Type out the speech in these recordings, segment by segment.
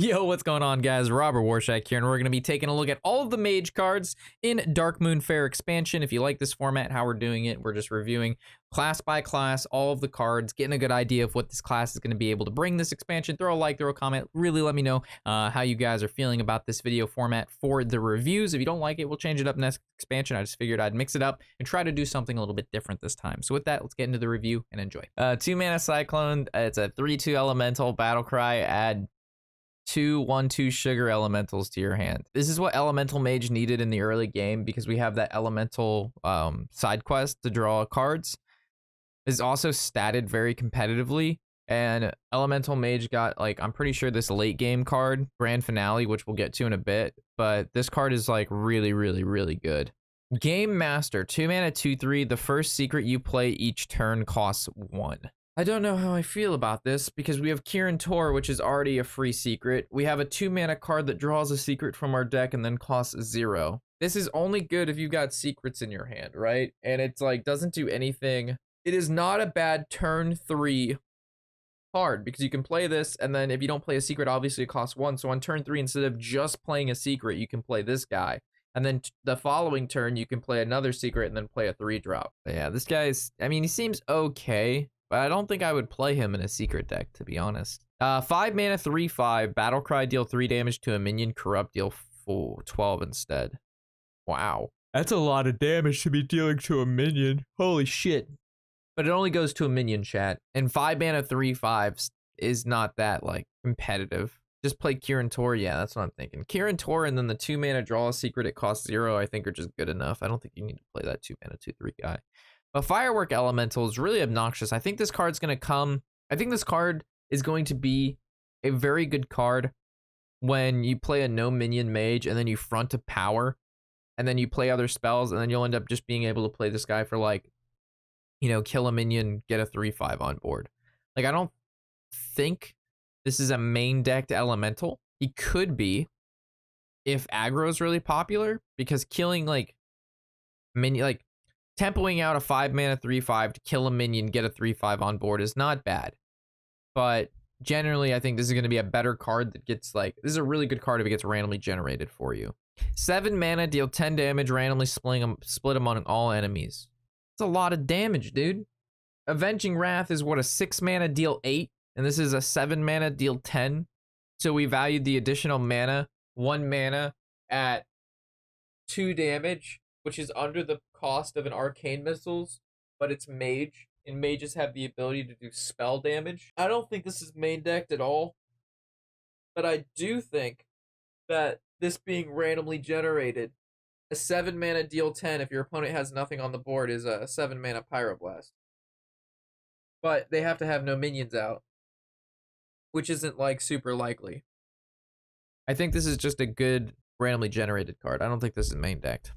Yo, what's going on, guys? Robert Warshak here, and we're going to be taking a look at all of the Mage cards in Darkmoon Faire expansion. If you like this format, how we're doing it, we're just reviewing class by class, all of the cards, getting a good idea of what this class is going to be able to bring this expansion. Throw a like, throw a comment. Really let me know how you guys are feeling about this video format for the reviews. If you don't like it, we'll change it up next expansion. I just figured I'd mix it up and try to do something a little bit different this time. So with that, let's get into the review and enjoy. 2-mana Cyclone. It's a 3/2 elemental battle cry. Add 2/1/2 sugar elementals to your hand. This is what elemental mage needed in the early game because we have that elemental side quest to draw cards. Is also statted very competitively, and elemental mage got, like, I'm pretty sure this late game card, grand finale, which we'll get to in a bit, but this card is like really good. Game Master, 2-mana 2/3. The first secret you play each turn costs 1. I don't know how I feel about this because we have Kirin Tor, which is already a free secret. We have a 2-mana card that draws a secret from our deck and then costs 0. This is only good if you've got secrets in your hand, right? And it's like, doesn't do anything. It is not a bad turn 3 card because you can play this, and then if you don't play a secret, obviously it costs 1. So on turn 3, instead of just playing a secret, you can play this guy. And then the following turn, you can play another secret and then play a 3-drop. Yeah, this guy's, I mean, he seems okay, but I don't think I would play him in a secret deck, to be honest. 5-mana 3/5, battle cry, deal 3 damage to a minion, corrupt, deal 12 instead. Wow. That's a lot of damage to be dealing to a minion. Holy shit. But it only goes to a minion, chat. And 5-mana 3/5 is not that, like, competitive. Just play Kirin Tor. Yeah, that's what I'm thinking. Kirin Tor and then the 2-mana draw a secret, it costs 0, I think are just good enough. I don't think you need to play that 2-mana 2/3 guy. But Firework Elemental is really obnoxious. I think this card's going to come. I think this card is going to be a very good card when you play a no minion mage and then you front a power and then you play other spells and then you'll end up just being able to play this guy for, like, you know, kill a minion, get a 3/5 on board. Like, I don't think this is a main decked elemental. He could be if aggro is really popular, because killing, like, minion, like, tempoing out a 5-mana 3/5 to kill a minion, get a 3/5 on board is not bad. But generally, I think this is going to be a better card that gets, like, this is a really good card if it gets randomly generated for you. 7 mana, deal 10 damage, randomly split among all enemies. It's a lot of damage, dude. Avenging Wrath is what, a 6-mana, deal 8, and this is a 7-mana, deal 10. So we valued the additional mana, 1 mana, at 2 damage, which is under the cost of an arcane missiles, but it's mage, and mages have the ability to do spell damage. I don't think this is main decked at all, but I do think that this being randomly generated, a 7-mana deal 10 if your opponent has nothing on the board is a 7-mana Pyroblast. But they have to have no minions out, which isn't, like, super likely. I think this is just a good randomly generated card. I don't think this is main decked.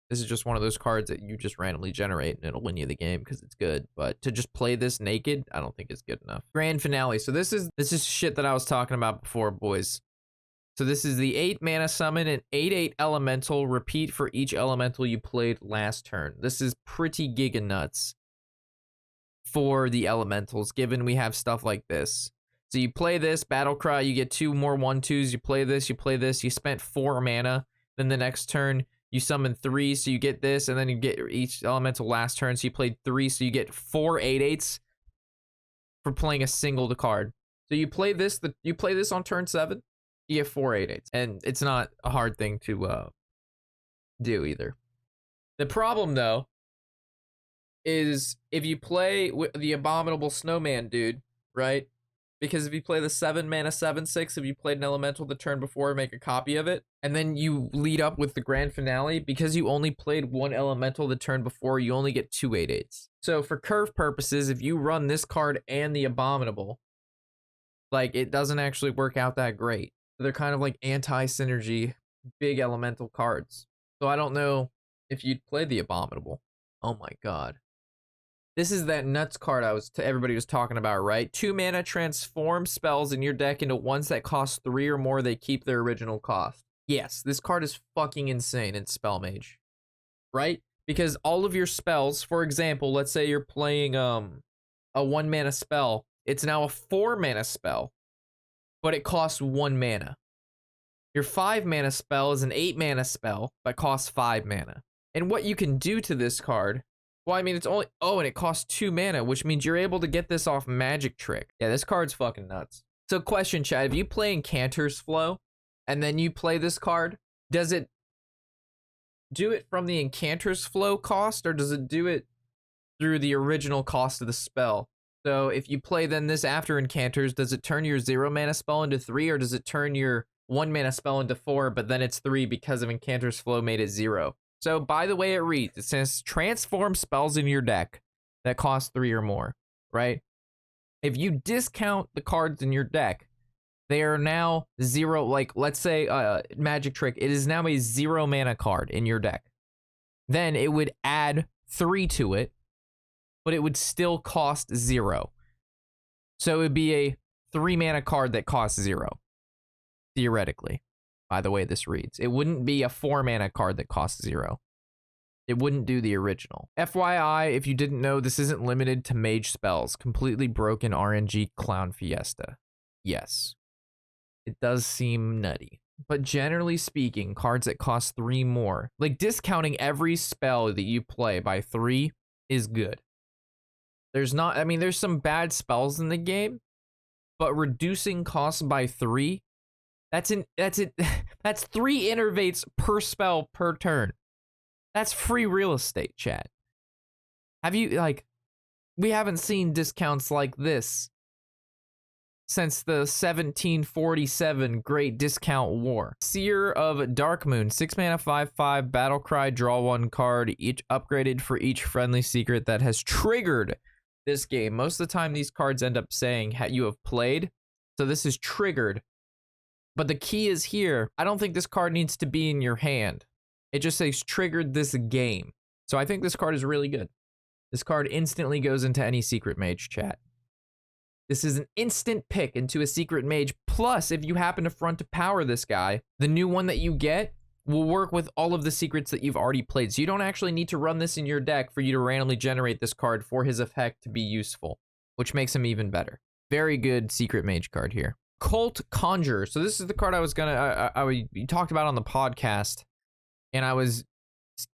This is just one of those cards that you just randomly generate and it'll win you the game because it's good. But to just play this naked, I don't think it's good enough. Grand finale. So this is shit that I was talking about before, boys. So this is the 8-mana summon, an 8/8 elemental. Repeat for each elemental you played last turn. This is pretty giga nuts for the elementals, given we have stuff like this. So you play this, battle cry, you get 2 more 1/2s. You play this, you spent 4 mana. Then the next turn, you summon 3, so you get this, and then you get each elemental last turn, so you played 3, so you get 4 8/8s for playing a single card. So you play this, on turn 7, you get 4 8/8s, and it's not a hard thing to do either. The problem, though, is if you play with the Abominable Snowman dude, right? Because if you play the 7-mana 7/6, if you played an elemental the turn before, make a copy of it, and then you lead up with the grand finale, because you only played 1 elemental the turn before, you only get 2 8/8s. So for curve purposes, if you run this card and the Abominable, like, it doesn't actually work out that great. They're kind of like anti-synergy big elemental cards. So I don't know if you'd play the Abominable. Oh my god. This is that nuts card everybody was talking about, right? 2-mana, transform spells in your deck into ones that cost 3 or more. They keep their original cost. Yes, this card is fucking insane in Spell Mage, right? Because all of your spells, for example, let's say you're playing a 1-mana spell. It's now a 4-mana spell. but it costs 1 mana. Your 5 mana spell is an 8 mana spell, but costs 5 mana. And what you can do to this card, well, I mean, it's only, oh, and it costs 2 mana, which means you're able to get this off Magic Trick. Yeah, this card's fucking nuts. So question, Chad, if you play Incanter's Flow, and then you play this card, does it do it from the Incanter's Flow cost, or does it do it through the original cost of the spell? So if you play then this after Incanters, does it turn your 0 mana spell into 3, or does it turn your 1 mana spell into 4, but then it's 3 because of Incanter's Flow made it 0? So by the way it reads, it says transform spells in your deck that cost 3 or more, right? If you discount the cards in your deck, they are now 0, like let's say Magic Trick, it is now a 0 mana card in your deck. Then it would add 3 to it, but it would still cost 0. So it would be a 3 mana card that costs 0, theoretically, by the way this reads. It wouldn't be a 4 mana card that costs 0. It wouldn't do the original. FYI, if you didn't know, this isn't limited to mage spells. Completely broken RNG Clown Fiesta. Yes. It does seem nutty. But generally speaking, cards that cost 3 more, like discounting every spell that you play by 3 is good. There's not, I mean, there's some bad spells in the game, but reducing costs by 3, that's 3 innervates per spell per turn. That's free real estate, chat. Have you, like, we haven't seen discounts like this since the 1747 Great Discount War. Seer of Darkmoon, 6 mana, 5/5, battle cry, draw 1 card, each upgraded for each friendly secret that has triggered this game. Most of the time, these cards end up saying you have played, so this is triggered. But the key is here, I don't think this card needs to be in your hand. It just says triggered this game. So I think this card is really good. This card instantly goes into any Secret Mage, chat. This is an instant pick into a Secret Mage. Plus, if you happen to front to power this guy, the new one that you get will work with all of the secrets that you've already played. So you don't actually need to run this in your deck for you to randomly generate this card for his effect to be useful, which makes him even better. Very good Secret Mage card here. Cult Conjurer. So this is the card I was gonna, we talked about on the podcast, and I was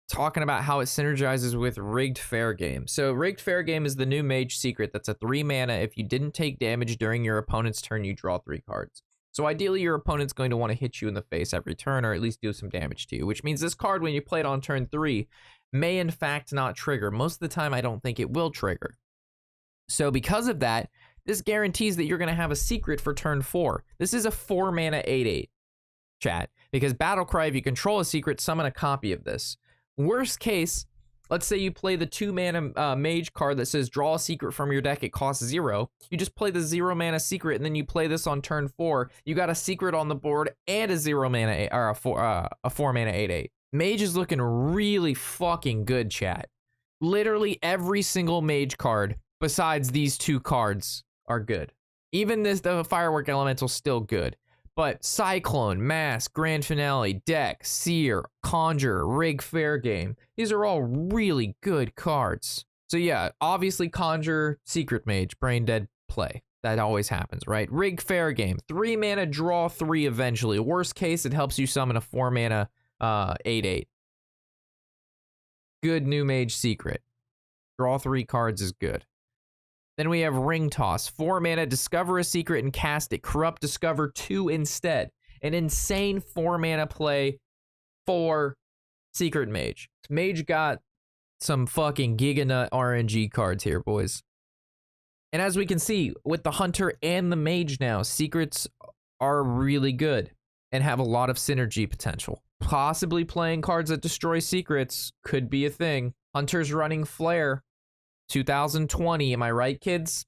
talking about how it synergizes with Rigged Fair Game. So Rigged Fair Game is the new mage secret that's a 3 mana. If you didn't take damage during your opponent's turn, you draw 3 cards. So ideally your opponent's going to want to hit you in the face every turn, or at least do some damage to you, which means this card, when you play it on turn 3, may in fact not trigger. Most of the time I don't think it will trigger. So because of that, this guarantees that you're going to have a secret for turn 4. This is a 4 mana 8/8, chat, because Battle Cry, if you control a secret, summon a copy of this. Worst case, let's say you play the 2 mana mage card that says draw a secret from your deck, it costs 0. You just play the 0 mana secret, and then you play this on turn 4. You got a secret on the board and a 0 mana or a 4 mana 8/8. Mage is looking really fucking good, chat. Literally every single mage card besides these 2 cards are good. Even the Firework Elemental still good. But Cyclone, Mask, Grand Finale, Deck, Seer, Conjurer, Rig Fair Game, these are all really good cards. So yeah, obviously Conjurer, Secret Mage, Brain Dead play. That always happens, right? Rig Fair Game, 3 mana, draw 3 eventually. Worst case, it helps you summon a 4 mana 8/8. Good new mage secret. Draw 3 cards is good. Then we have Ring Toss, 4 mana, discover a secret and cast it. Corrupt Discover 2 instead. An insane 4 mana play for Secret Mage. Mage got some fucking giganut RNG cards here, boys. And as we can see, with the Hunter and the Mage now, secrets are really good and have a lot of synergy potential. Possibly playing cards that destroy secrets could be a thing. Hunter's running Flare. 2020, am I right, kids?